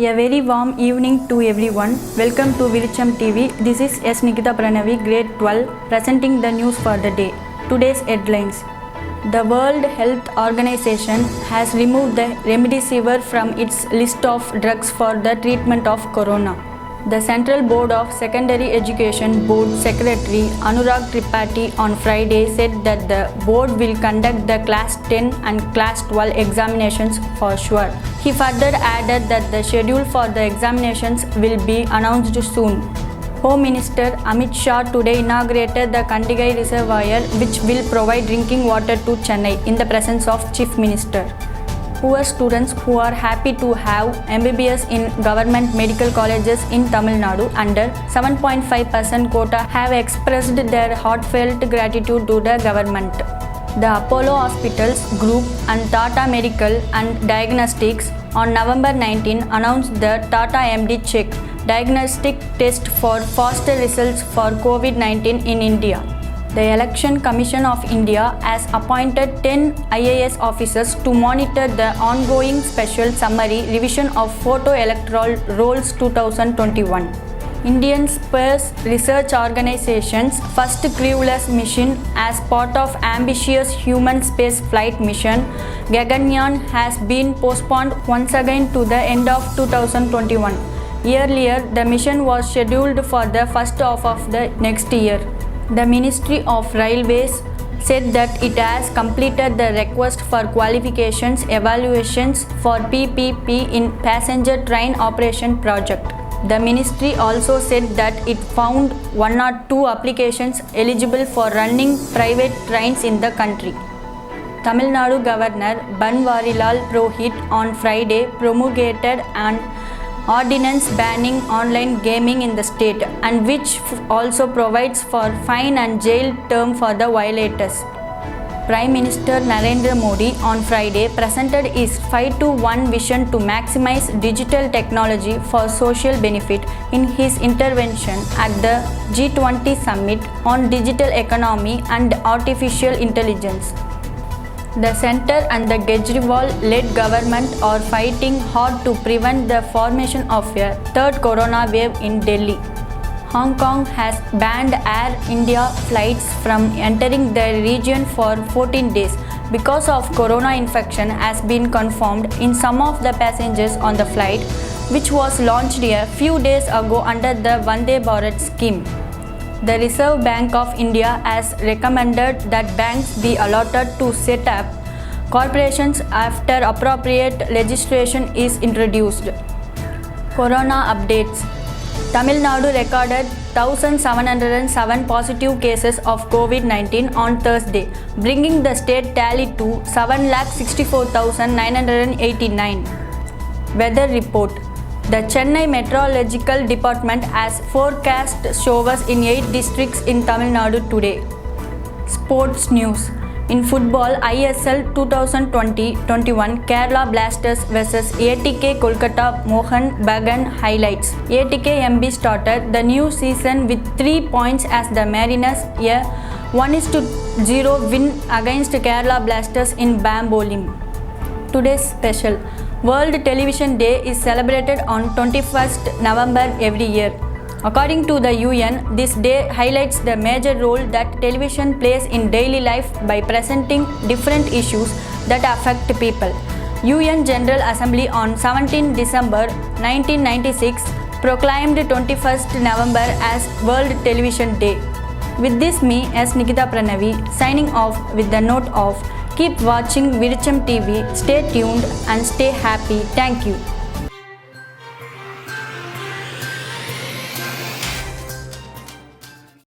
A very warm evening to everyone. Welcome to Viricham TV. This is S. Nikita Pranavi, grade 12, presenting the news for the day. Today's headlines. The World Health Organization has removed the remdesivir from its list of drugs for the treatment of corona. The Central Board of Secondary Education Board Secretary Anurag Tripathi on Friday said that the board will conduct the Class 10 and Class 12 examinations for sure. He further added that the schedule for the examinations will be announced soon. Home Minister Amit Shah today inaugurated the Kandigai Reservoir, which will provide drinking water to Chennai in the presence of Chief Minister. Poor students who are happy to have MBBS in government medical colleges in Tamil Nadu under 7.5% quota have expressed their heartfelt gratitude to the government. The Apollo Hospitals Group and Tata Medical and Diagnostics on November 19 announced the Tata MD Check diagnostic test for faster results for COVID-19 in India. The Election Commission of India has appointed 10 IAS officers to monitor the ongoing special summary revision of Photo Electoral Rolls 2021. Indian Space Research Organization's first crewless mission as part of ambitious human space flight mission, Gaganyaan, has been postponed once again to the end of 2021. Earlier, the mission was scheduled for the first half of the next year. The Ministry of Railways said that it has completed the request for qualifications evaluations for PPP in passenger train operation project. The ministry also said that it found 1 or 2 applications eligible for running private trains in the country. Tamil Nadu Governor Banwarilal Purohit on Friday promulgated an ordinance banning online gaming in the state and which also provides for fine and jail term for the violators. Prime Minister Narendra Modi on Friday presented his 5-to-1 vision to maximize digital technology for social benefit in his intervention at the G20 Summit on Digital Economy and Artificial Intelligence. The centre and the Kejriwal-led government are fighting hard to prevent the formation of a third corona wave in Delhi. Hong Kong has banned Air India flights from entering the region for 14 days because of corona infection has been confirmed in some of the passengers on the flight, which was launched a few days ago under the Vande Bharat scheme. The Reserve Bank of India has recommended that banks be allowed to set up corporations after appropriate legislation is introduced. Corona updates. Tamil Nadu recorded 1,707 positive cases of COVID-19 on Thursday, bringing the state tally to 7,64,989. Weather report. The Chennai Meteorological Department has forecast showers in 8 districts in Tamil Nadu today. Sports news. In football, ISL 2020-21 Kerala Blasters vs ATK Kolkata Mohan Bagan highlights. ATK MB started the new season with 3 points as the Mariners a 1-0 win against Kerala Blasters in Bambolim. Today's special. World Television Day is celebrated on 21st November every year. According to the UN, this day highlights the major role that television plays in daily life by presenting different issues that affect people. UN General Assembly on 17 December 1996 proclaimed 21st November as World Television Day. With this, me as Nikita Pranavi signing off with the note of keep watching Viricham TV, stay tuned and stay happy. Thank you.